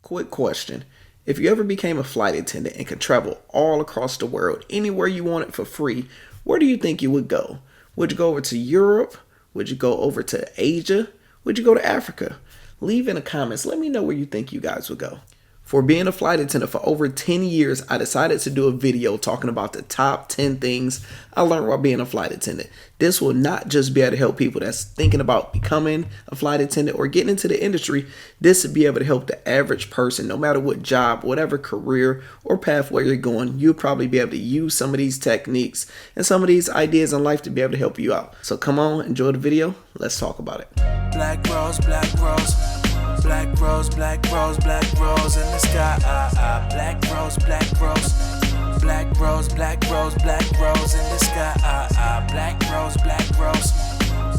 Quick question. If you ever became a flight attendant and could travel all across the world, anywhere you wanted for free, where do you think you would go? Would you go over to Europe? Would you go over to Asia? Would you go to Africa? Leave in the comments. Let me know where you think you guys would go. For being a flight attendant for over 10 years, I decided to do a video talking about the top 10 things I learned while being a flight attendant. This will not just be able to help people that's thinking about becoming a flight attendant or getting into the industry. This will be able to help the average person, no matter what job, whatever career or pathway you're going. You'll probably be able to use some of these techniques and some of these ideas in life to be able to help you out. So come on, enjoy the video. Let's talk about it. Black rose, black rose. Black rose, black rose, black rose in the sky. Black rose, black rose. Black rose, black rose, black rose in the sky. Black rose, black rose.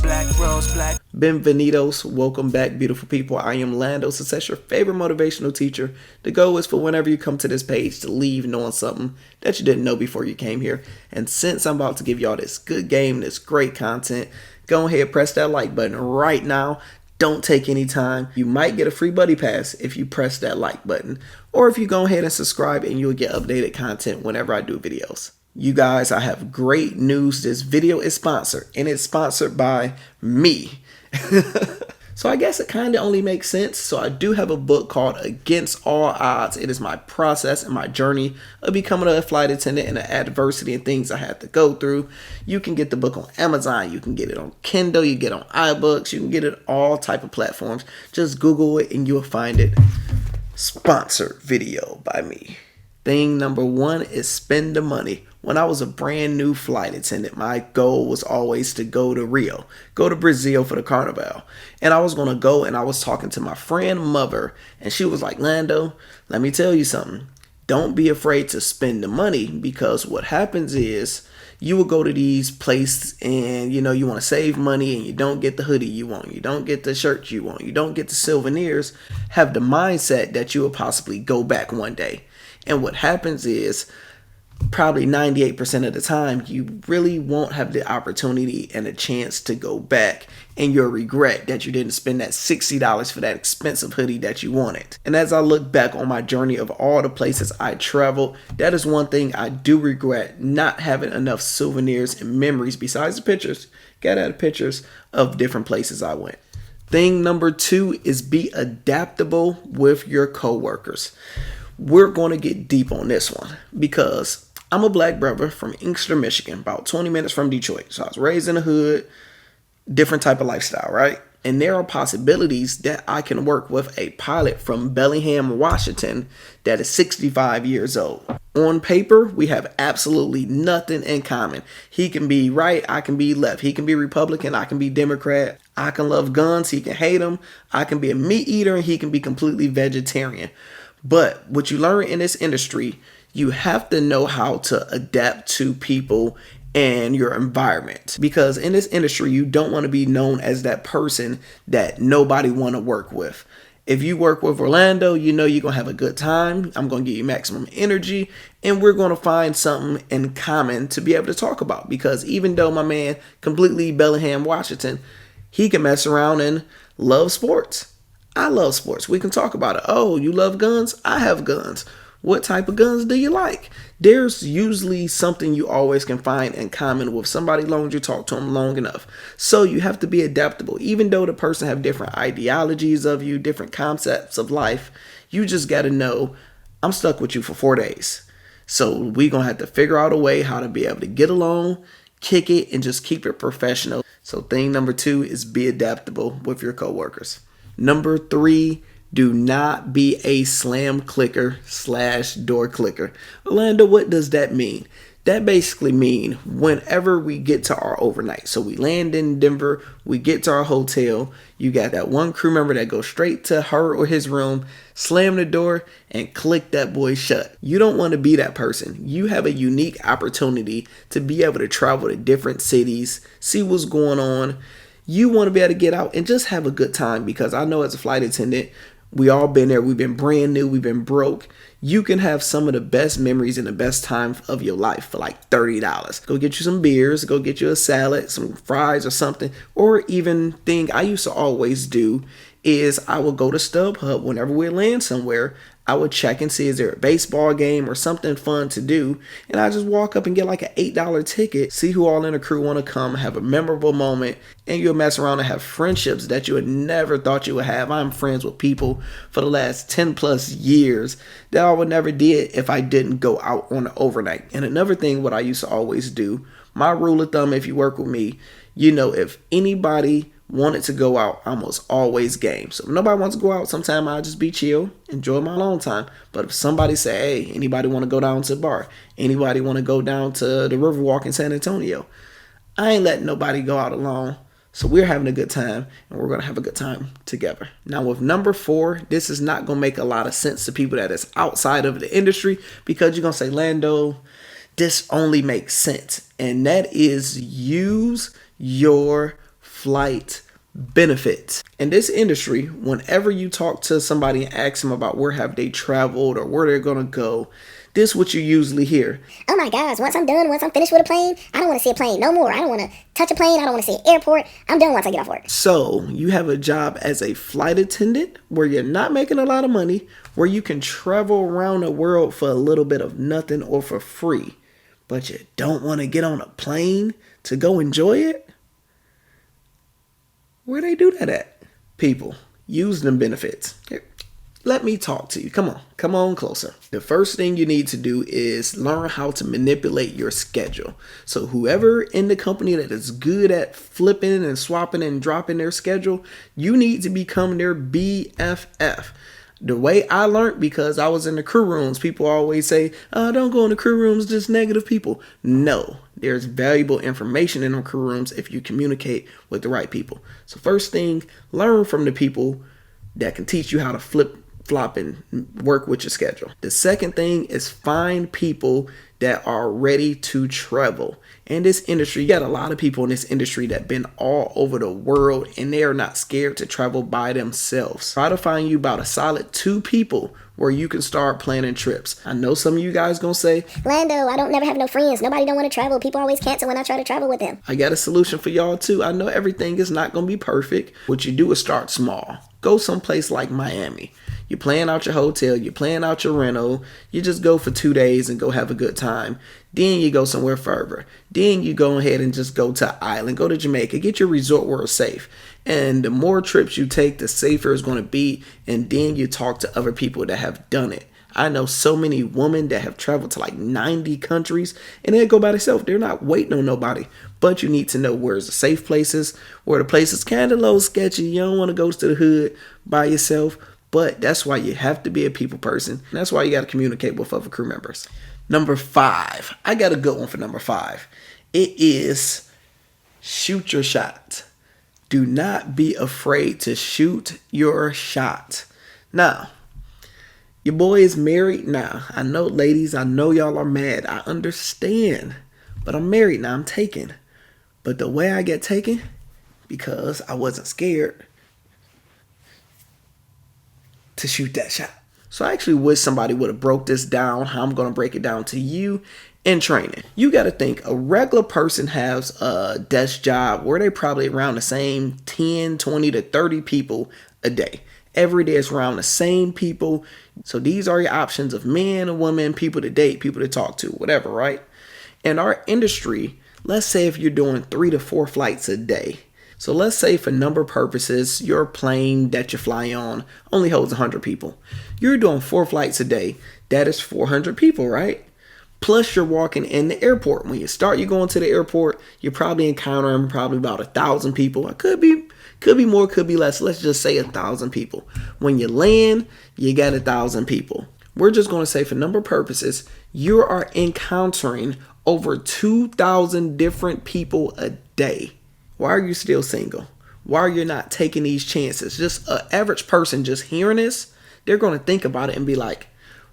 Black rose, black. Bienvenidos, welcome back, beautiful people. I am Lando, success your favorite motivational teacher. The goal is for whenever you come to this page to leave knowing something that you didn't know before you came here. And since I'm about to give y'all this good game, this great content, go ahead, press that like button right now. Don't take any time. You might get a free buddy pass if you press that like button, or if you go ahead and subscribe, and you'll get updated content whenever I do videos. You guys, I have great news. This video is sponsored, and it's sponsored by me. So I guess it kind of only makes sense. So I do have a book called Against All Odds. It is my process and my journey of becoming a flight attendant and the adversity and things I had to go through. You can get the book on Amazon. You can get it on Kindle. You get it on iBooks. You can get it on all type of platforms. Just Google it and you'll find it. Sponsored video by me. Thing number one is spend the money. When I was a brand new flight attendant, my goal was always to go to Rio, go to Brazil for the Carnival. And I was going to go, and I was talking to my friend mother, and she was like, Lando, let me tell you something. Don't be afraid to spend the money, because what happens is you will go to these places and you want to save money and you don't get the hoodie you want. You don't get the shirt you want. You don't get the souvenirs. Have the mindset that you will possibly go back one day. And what happens is probably 98% of the time, you really won't have the opportunity and a chance to go back, and you'll regret that you didn't spend that $60 for that expensive hoodie that you wanted. And as I look back on my journey of all the places I traveled, that is one thing I do regret, not having enough souvenirs and memories besides the pictures. Got out of pictures of different places I went. Thing number two is be adaptable with your coworkers. We're going to get deep on this one because I'm a black brother from Inkster, Michigan, about 20 minutes from Detroit. So I was raised in the hood, different type of lifestyle, right? And there are possibilities that I can work with a pilot from Bellingham, Washington, that is 65 years old. On paper, we have absolutely nothing in common. He can be right, I can be left. He can be Republican, I can be Democrat. I can love guns, he can hate them. I can be a meat eater, and he can be completely vegetarian. But what you learn in this industry, you have to know how to adapt to people and your environment. Because in this industry, you don't want to be known as that person that nobody want to work with. If you work with Orlando, you know you're going to have a good time. I'm going to give you maximum energy. And we're going to find something in common to be able to talk about. Because even though my man completely Bellingham, Washington, he can mess around and love sports. I love sports. We can talk about it. Oh, you love guns? I have guns. What type of guns do you like? There's usually something you always can find in common with somebody long as you talk to them long enough. So you have to be adaptable. Even though the person have different ideologies of you, different concepts of life, you just got to know, I'm stuck with you for 4 days. So we're going to have to figure out a way how to be able to get along, kick it, and just keep it professional. So thing number two is be adaptable with your coworkers. Number three, do not be a slam clicker / door clicker. Orlando, what does that mean? That basically means whenever we get to our overnight. So we land in Denver, we get to our hotel, you got that one crew member that goes straight to her or his room, slam the door, and click that boy shut. You don't want to be that person. You have a unique opportunity to be able to travel to different cities, see what's going on. You want to be able to get out and just have a good time, because I know as a flight attendant, we all been there. We've been brand new. We've been broke. You can have some of the best memories and the best time of your life for like $30. Go get you some beers. Go get you a salad, some fries or something. Or even thing I used to always do is I will go to StubHub whenever we land somewhere. I would check and see is there a baseball game or something fun to do, and I just walk up and get like an $8 ticket, see who all in the crew want to come, have a memorable moment, and you'll mess around and have friendships that you would never thought you would have. I'm friends with people for the last 10 plus years that I would never did if I didn't go out on an overnight. And another thing, what I used to always do, my rule of thumb, if you work with me, you know, if anybody wanted to go out, I was always game. So if nobody wants to go out, sometime I'll just be chill, enjoy my alone time. But if somebody say, hey, anybody want to go down to the bar? Anybody want to go down to the Riverwalk in San Antonio? I ain't letting nobody go out alone. So we're having a good time, and we're going to have a good time together. Now with number 4, this is not going to make a lot of sense to people that is outside of the industry, because you're going to say, Lando, this only makes sense. And that is use your flight benefits. In this industry, whenever you talk to somebody and ask them about where have they traveled or where they're going to go, this is what you usually hear. Oh my gosh, once I'm finished with a plane, I don't want to see a plane no more. I don't want to touch a plane. I don't want to see an airport. I'm done once I get off work. So you have a job as a flight attendant where you're not making a lot of money, where you can travel around the world for a little bit of nothing or for free, but you don't want to get on a plane to go enjoy it? Where they do that at? People, use them benefits. Here, let me talk to you. Come on closer. The first thing you need to do is learn how to manipulate your schedule. So whoever in the company that is good at flipping and swapping and dropping their schedule, you need to become their BFF. The way I learned, because I was in the crew rooms, people always say, oh, don't go in the crew rooms, just negative people. No, there's valuable information in the crew rooms if you communicate with the right people. So first thing, learn from the people that can teach you how to flop and work with your schedule. The second thing is find people that are ready to travel. In this industry, you got a lot of people in this industry that been all over the world, and they are not scared to travel by themselves. Try to find you about a solid 2 people where you can start planning trips. I know some of you guys gonna say, Lando, I don't never have no friends. Nobody don't want to travel. People always cancel when I try to travel with them. I got a solution for y'all too. I know everything is not gonna be perfect. What you do is start small. Go someplace like Miami. You plan out your hotel, you plan out your rental, you just go for 2 days and go have a good time. Then you go somewhere further. Then you go ahead and just go to Island, go to Jamaica, get your resort world safe. And the more trips you take, the safer it's going to be. And then you talk to other people that have done it. I know so many women that have traveled to like 90 countries and they go by themselves. They're not waiting on nobody. But you need to know where's the safe places, where the places kind of a little sketchy. You don't want to go to the hood by yourself. But that's why you have to be a people person. And that's why you got to communicate with other crew members. Number 5. I got a good one for number 5. It is shoot your shot. Do not be afraid to shoot your shot. Now, your boy is married now. I know, ladies, I know y'all are mad. I understand. But I'm married now. I'm taken. But the way I get taken, because I wasn't scared to shoot that shot. So I actually wish somebody would have broke this down, how I'm going to break it down to you in training. You got to think a regular person has a desk job where they probably around the same 10, 20 to 30 people a day. Every day it's around the same people. So these are your options of men and women, people to date, people to talk to, whatever, right? In our industry, let's say if you're doing 3 to 4 flights a day. So let's say for number purposes, your plane that you fly on only holds 100 people. You're doing 4 flights a day. That is 400 people, right? Plus you're walking in the airport. When you start, you're going to the airport, you're probably encountering probably about 1,000 people. It could be more, could be less. Let's just say 1,000 people. When you land, you got 1,000 people. We're just going to say for number purposes, you are encountering over 2,000 different people a day. Why are you still single? Why are you not taking these chances? Just an average person just hearing this, they're going to think about it and be like,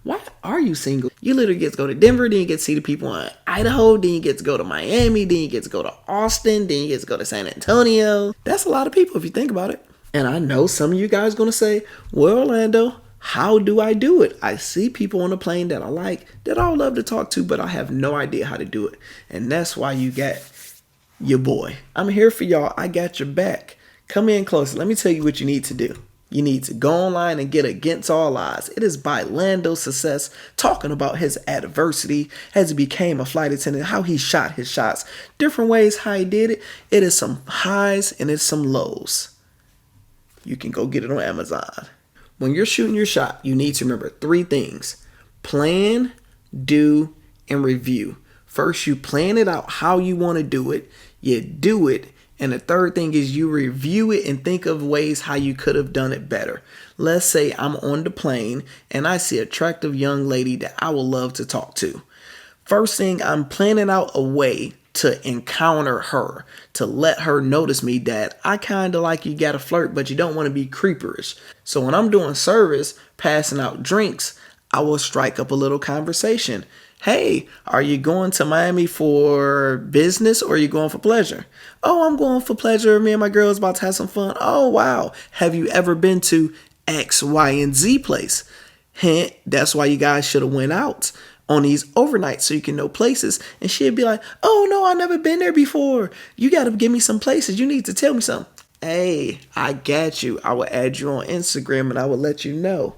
why are you single? You literally get to go to Denver, then you get to see the people in Idaho, then you get to go to Miami, then you get to go to Austin, then you get to go to San Antonio. That's a lot of people if you think about it. And I know some of you guys going to say, well, Orlando, how do I do it? I see people on the plane that I like, that I would love to talk to, but I have no idea how to do it. And that's why you got your boy. I'm here for y'all. I got your back. Come in closer. Let me tell you what you need to do. You need to go online and get Against All Odds. It is by Lando Success, talking about his adversity as he became a flight attendant, how he shot his shots, different ways how he did it. It is some highs and it's some lows. You can go get it on Amazon. When you're shooting your shot, you need to remember 3 things: plan, do, and review. First, you plan it out how you want to do it, you do it, and the third thing is you review it and think of ways how you could have done it better. Let's say I'm on the plane and I see an attractive young lady that I would love to talk to. First thing, I'm planning out a way to encounter her, to let her notice me that I kind of like you gotta flirt, but you don't want to be creeperish. So when I'm doing service, passing out drinks, I will strike up a little conversation. Hey, are you going to Miami for business or are you going for pleasure? Oh, I'm going for pleasure. Me and my girl's about to have some fun. Oh, wow. Have you ever been to X, Y, and Z place? Hint, that's why you guys should have went out on these overnights so you can know places. And she'd be like, oh, no, I've never been there before. You got to give me some places. You need to tell me something. Hey, I got you. I will add you on Instagram and I will let you know.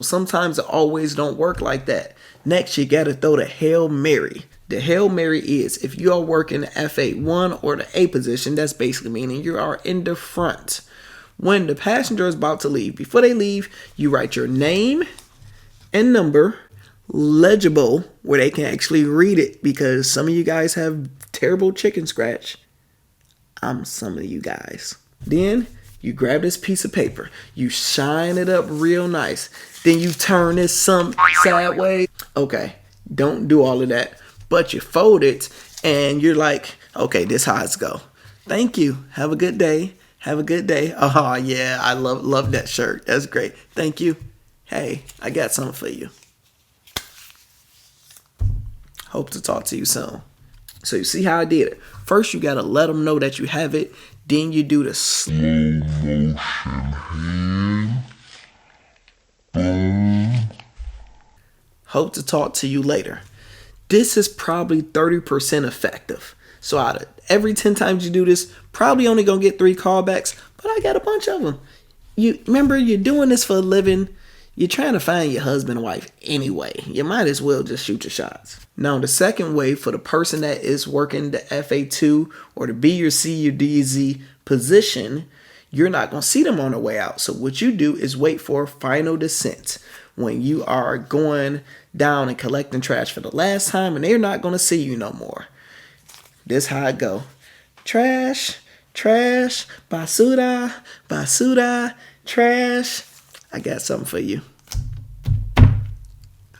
Sometimes it always don't work like that. Next, you got to throw the Hail Mary. The Hail Mary is if you are working the F8-1 or the A position, that's basically meaning you are in the front. When the passenger is about to leave, before they leave, you write your name and number, legible, where they can actually read it, because some of you guys have terrible chicken scratch. I'm some of you guys. Then you grab this piece of paper, you shine it up real nice. Then you turn this some sideways. Okay, don't do all of that. But you fold it and you're like, okay, this how it's go. Thank you. Have a good day. Have a good day. Oh, yeah, I love that shirt. That's great. Thank you. Hey, I got something for you. Hope to talk to you soon. So you see how I did it. First, you got to let them know that you have it. Then you do the slow motion hand. Boom. Hope to talk to you later. This is probably 30% effective. So out of every 10 times you do this, probably only going to get 3 callbacks, but I got a bunch of them. You remember, you're doing this for a living. You're trying to find your husband or wife anyway. You might as well just shoot your shots. Now, the second way for the person that is working the FA2 or the B or C or D or Z position, you're not going to see them on the way out. So what you do is wait for final descent. When you are going down and collecting trash for the last time and they're not going to see you no more. This how it go. Trash, trash, basura, basura, trash. I got something for you.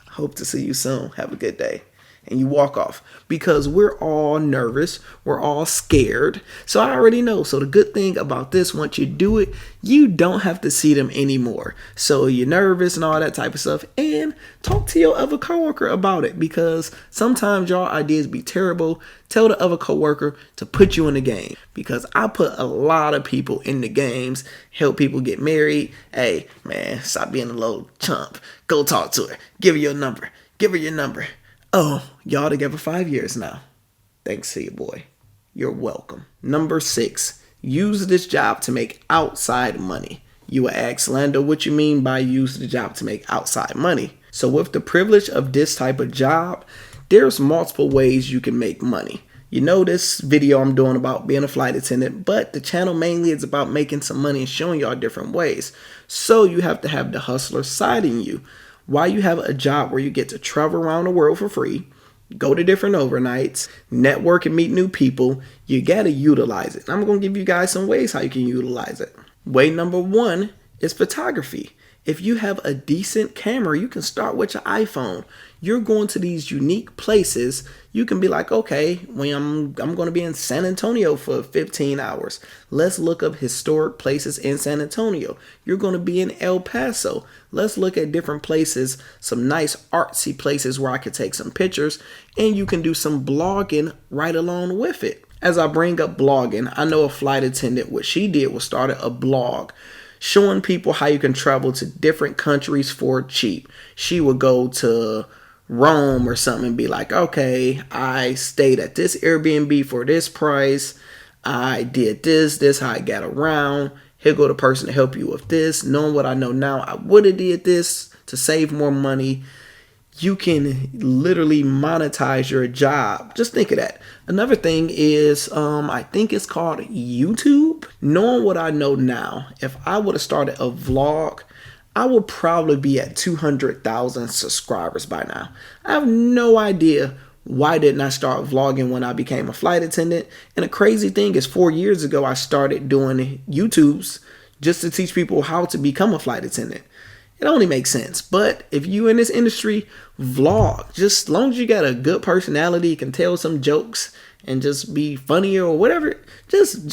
Hope to see you soon. Have a good day. And you walk off because we're all nervous. We're all scared. So I already know. So the good thing about this, once you do it, you don't have to see them anymore. So you're nervous and all that type of stuff. And talk to your other coworker about it, because sometimes your ideas be terrible. Tell the other coworker to put you in the game, because I put a lot of people in the games, help people get married. Hey, man, stop being a little chump. Go talk to her. Give her your number. Give her your number. Oh, y'all together 5 years now. Thanks to you, boy. You're welcome. Number 6, use this job to make outside money. You will ask, Lando, what you mean by use the job to make outside money? So with the privilege of this type of job, there's multiple ways you can make money. You know, this video I'm doing about being a flight attendant, but the channel mainly is about making some money and showing y'all different ways. So you have to have the hustler side in you. While you have a job where you get to travel around the world for free, go to different overnights, network and meet new people, you got to utilize it. I'm going to give you guys some ways how you can utilize it. Way number 1 is photography. If you have a decent camera, you can start with your iPhone. You're going to these unique places. You can be like, okay, when I'm going to be in San Antonio for 15 hours. Let's look up historic places in San Antonio. You're going to be in El Paso. Let's look at different places, some nice artsy places where I could take some pictures, and you can do some blogging right along with it. As I bring up blogging, I know a flight attendant, what she did was started a blog showing people how you can travel to different countries for cheap. She would go to Rome or something and be like, okay, I stayed at this Airbnb for this price. I did this how I got around. Here go the person to help you with this. Knowing what I know now, I would have did this to save more money. You can literally monetize your job. Just think of that. Another thing is, I think it's called YouTube. Knowing what I know now, if I would have started a vlog, I would probably be at 200,000 subscribers by now. I have no idea why didn't I start vlogging when I became a flight attendant. And the crazy thing is 4 years ago, I started doing YouTubes just to teach people how to become a flight attendant. It only makes sense. But if you in this industry, vlog. Just as long as you got a good personality, can tell some jokes and just be funny or whatever, just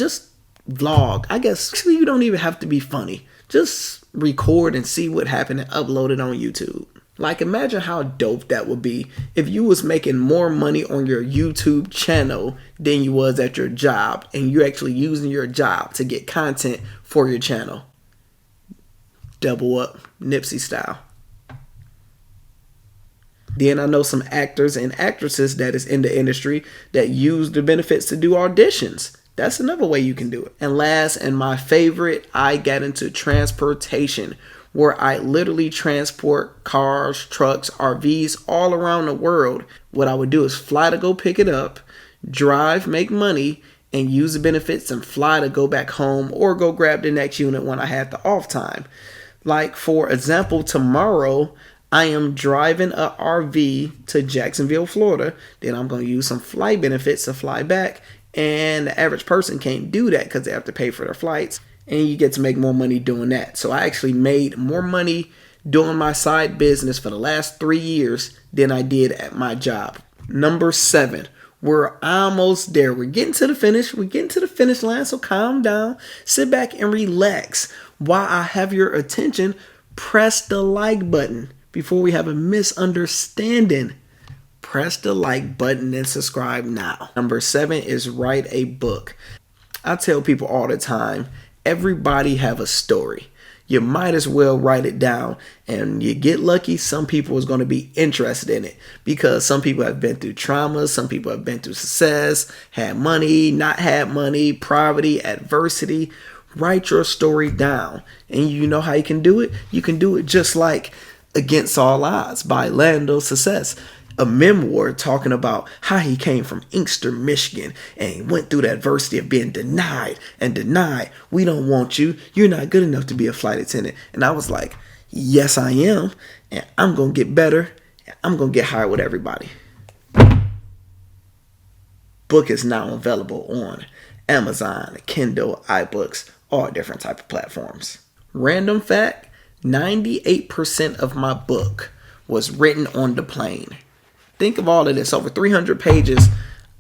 vlog. I guess actually you don't even have to be funny. Just record and see what happened and upload it on YouTube. Like, imagine how dope that would be if you was making more money on your YouTube channel than you was at your job, and you're actually using your job to get content for your channel. Double up, Nipsey style. Then I know some actors and actresses that is in the industry that use the benefits to do auditions. That's another way you can do it. And last, and my favorite, I got into transportation, where I literally transport cars, trucks, RVs all around the world. What I would do is fly to go pick it up, drive, make money, and use the benefits and fly to go back home or go grab the next unit when I had the off time. Like, for example, tomorrow I am driving a RV to Jacksonville, Florida. Then I'm going to use some flight benefits to fly back. And the average person can't do that because they have to pay for their flights. And you get to make more money doing that. So I actually made more money doing my side business for the last 3 years than I did at my job. Number 7. We're almost there. We're getting to the finish. We're getting to the finish line. So calm down. Sit back and relax. While I have your attention, press the like button before we have a misunderstanding. Press the like button and subscribe now. Number 7 is write a book. I tell people all the time, everybody have a story. You might as well write it down, and you get lucky, some people is going to be interested in it because some people have been through trauma, some people have been through success, had money, not had money, poverty, adversity. Write your story down, and you know how you can do it? You can do it just like Against All Odds by Lando Success. A memoir talking about how he came from Inkster, Michigan, and he went through the adversity of being denied. We don't want you. You're not good enough to be a flight attendant. And I was like, yes, I am. And I'm going to get better. And I'm going to get higher with everybody. Book is now available on Amazon, Kindle, iBooks, all different type of platforms. Random fact, 98% of my book was written on the plane. Think of all of this, over 300 pages.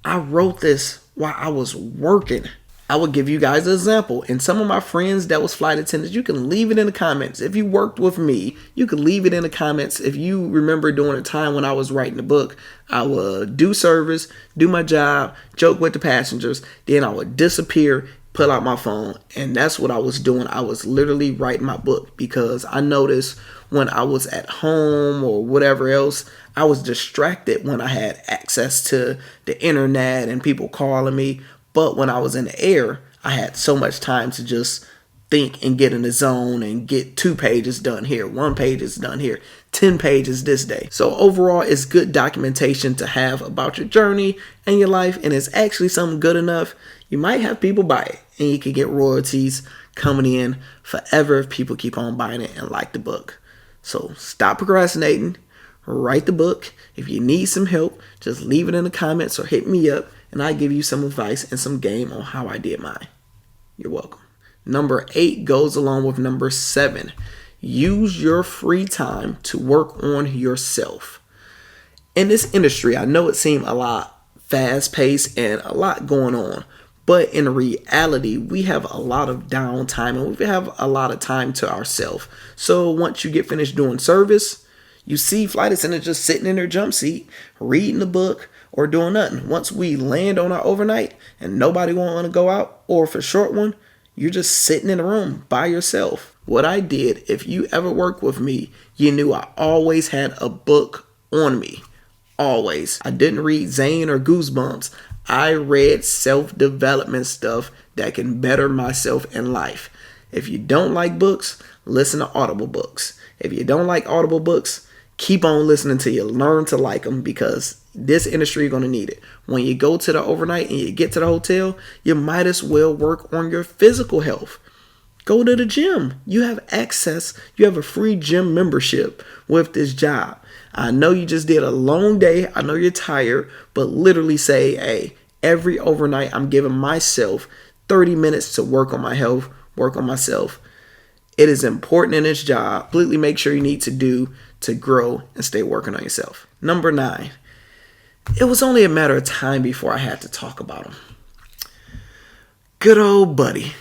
I wrote this while I was working. I will give you guys an example. And some of my friends that was flight attendants, you can leave it in the comments. If you worked with me, you can leave it in the comments. If you remember during a time when I was writing the book, I would do service, do my job, joke with the passengers. Then I would disappear, pull out my phone. And that's what I was doing. I was literally writing my book because I noticed when I was at home or whatever else, I was distracted when I had access to the internet and people calling me. But when I was in the air, I had so much time to just think and get in the zone and get 2 pages done here, 1 page is done here, 10 pages this day. So overall, it's good documentation to have about your journey and your life. And it's actually something good enough. You might have people buy it and you can get royalties coming in forever if people keep on buying it and like the book. So stop procrastinating. Write the book. If you need some help, just leave it in the comments or hit me up and I give you some advice and some game on how I did mine. You're welcome. Number 8 goes along with number 7. Use your free time to work on yourself. In this industry, I know it seems a lot fast-paced and a lot going on, but in reality, we have a lot of downtime and we have a lot of time to ourselves. So once you get finished doing service, you see flight attendants just sitting in their jump seat, reading the book or doing nothing. Once we land on our overnight and nobody want to go out, or for a short one, you're just sitting in a room by yourself. What I did, if you ever worked with me, you knew I always had a book on me. Always. I didn't read Zane or Goosebumps. I read self-development stuff that can better myself in life. If you don't like books, listen to Audible books. If you don't like Audible books, keep on listening till you learn to like them, because this industry, you're going to need it. When you go to the overnight and you get to the hotel, you might as well work on your physical health. Go to the gym. You have access. You have a free gym membership with this job. I know you just did a long day. I know you're tired, but literally say, hey, every overnight I'm giving myself 30 minutes to work on my health, work on myself. It is important in this job. Completely make sure you need to do to grow and stay working on yourself. Number 9. It was only a matter of time before I had to talk about him. Good old buddy.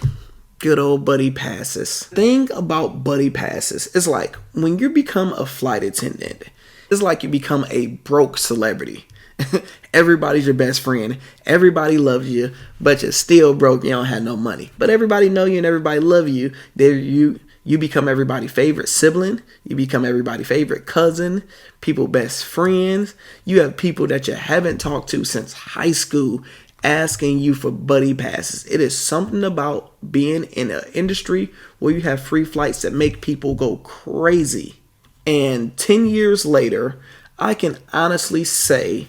Good old buddy passes. Thing about buddy passes is like when you become a flight attendant, it's like you become a broke celebrity. Everybody's your best friend. Everybody loves you, but you're still broke. You don't have no money. But everybody know you and everybody love you. You become everybody's favorite sibling. You become everybody's favorite cousin. People best friends. You have people that you haven't talked to since high school asking you for buddy passes. It is something about being in an industry where you have free flights that make people go crazy. And 10 years later, I can honestly say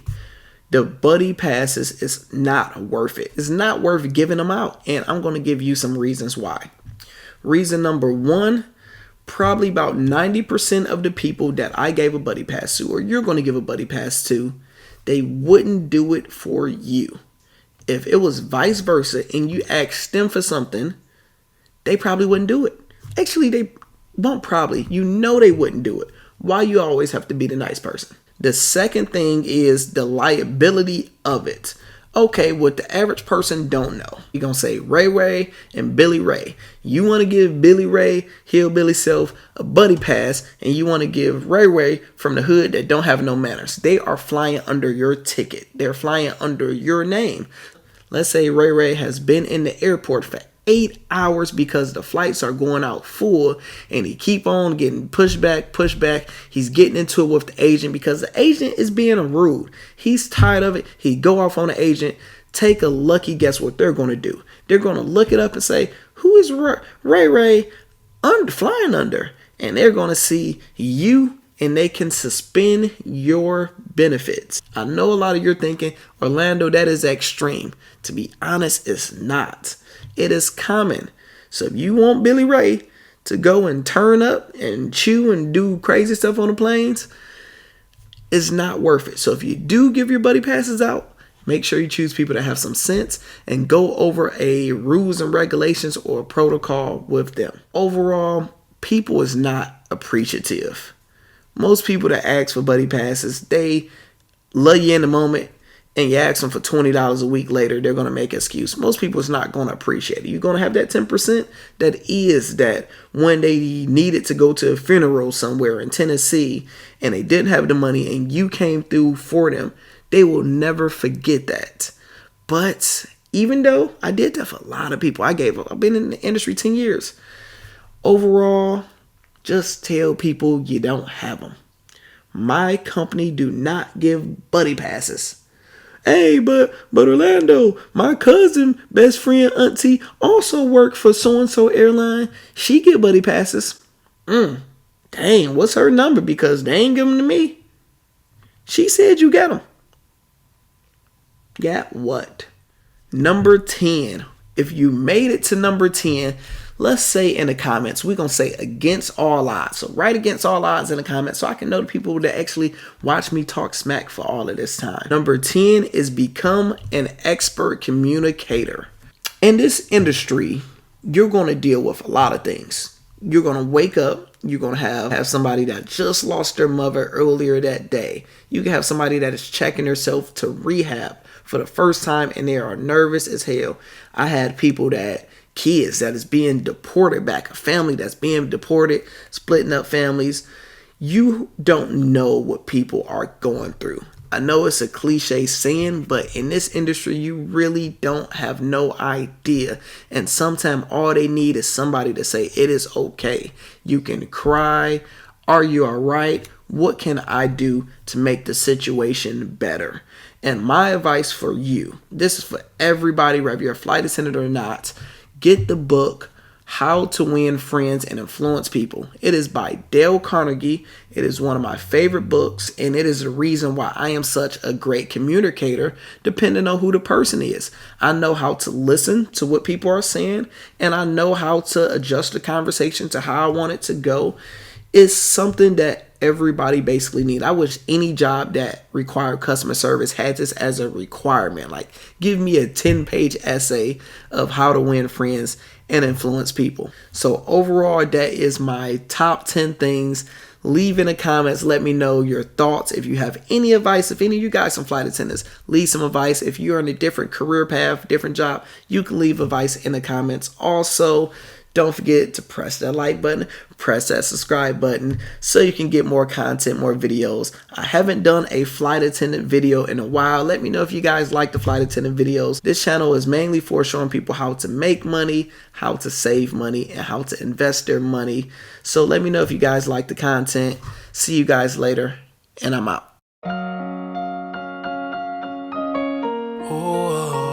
the buddy passes is not worth it. It's not worth giving them out. And I'm going to give you some reasons why. Reason number 1, probably about 90% of the people that I gave a buddy pass to, or you're going to give a buddy pass to, they wouldn't do it for you. If it was vice versa and you asked them for something, they probably wouldn't do it. Actually, they won't probably. You know they wouldn't do it. Why you always have to be the nice person? The second thing is the liability of it. Okay, what the average person don't know. You're going to say Ray Ray and Billy Ray. You want to give Billy Ray, hillbilly self, a buddy pass, and you want to give Ray Ray from the hood that don't have no manners. They are flying under your ticket. They're flying under your name. Let's say Ray Ray has been in the airport for 8 hours because the flights are going out full, and he keep on getting pushed back. He's getting into it with the agent because the agent is being rude. He's tired of it. He go off on the agent. Take a lucky guess what they're going to do. They're going to look it up and say, who is Ray Ray flying under? And they're going to see you, and they can suspend your benefits. I know a lot of you're thinking, Orlando, that is extreme. To be honest, it's not. It is common. So if you want Billy Ray to go and turn up and chew and do crazy stuff on the planes, it's not worth it. So if you do give your buddy passes out, make sure you choose people that have some sense and go over a rules and regulations or a protocol with them. Overall, people is not appreciative. Most people that ask for buddy passes, they love you in the moment, and you ask them for $20 a week later, they're going to make an excuse. Most people is not going to appreciate it. You're going to have that 10% that is that when they needed to go to a funeral somewhere in Tennessee and they didn't have the money and you came through for them, they will never forget that. But even though I did that for a lot of people, I've been in the industry 10 years. Overall, just tell people you don't have them. My company do not give buddy passes. Hey, but Orlando, my cousin, best friend, auntie also work for so-and-so airline. She get buddy passes. Dang, what's her number? Because they ain't give them to me. She said you got them. Got what? Number 10. If you made it to number 10, let's say in the comments, we're going to say against all odds. So write against all odds in the comments so I can know the people that actually watch me talk smack for all of this time. Number 10 is become an expert communicator. In this industry, you're going to deal with a lot of things. You're going to wake up. You're going to have somebody that just lost their mother earlier that day. You can have somebody that is checking herself to rehab for the first time and they are nervous as hell. I had kids that is being deported back, a family that's being deported, splitting up families. You don't know what people are going through. I know it's a cliche saying, but in this industry, you really don't have no idea. And sometimes all they need is somebody to say, it is okay. You can cry. Are you all right? What can I do to make the situation better? And my advice for you, this is for everybody, whether you're a flight attendant or not, get the book, How to Win Friends and Influence People. It is by Dale Carnegie. It is one of my favorite books, and it is the reason why I am such a great communicator, depending on who the person is. I know how to listen to what people are saying, and I know how to adjust the conversation to how I want it to go. It's something that everybody basically needs. I wish any job that required customer service had this as a requirement. Like, give me a 10-page essay of how to win friends and influence people. So overall, that is my top 10 things. Leave in the comments. Let me know your thoughts. If you have any advice, if any of you guys some flight attendants, leave some advice. If you're in a different career path, different job, you can leave advice in the comments. Also, don't forget to press that like button, press that subscribe button so you can get more content, more videos. I haven't done a flight attendant video in a while. Let me know if you guys like the flight attendant videos. This channel is mainly for showing people how to make money, how to save money, and how to invest their money. So let me know if you guys like the content. See you guys later, and I'm out. Oh.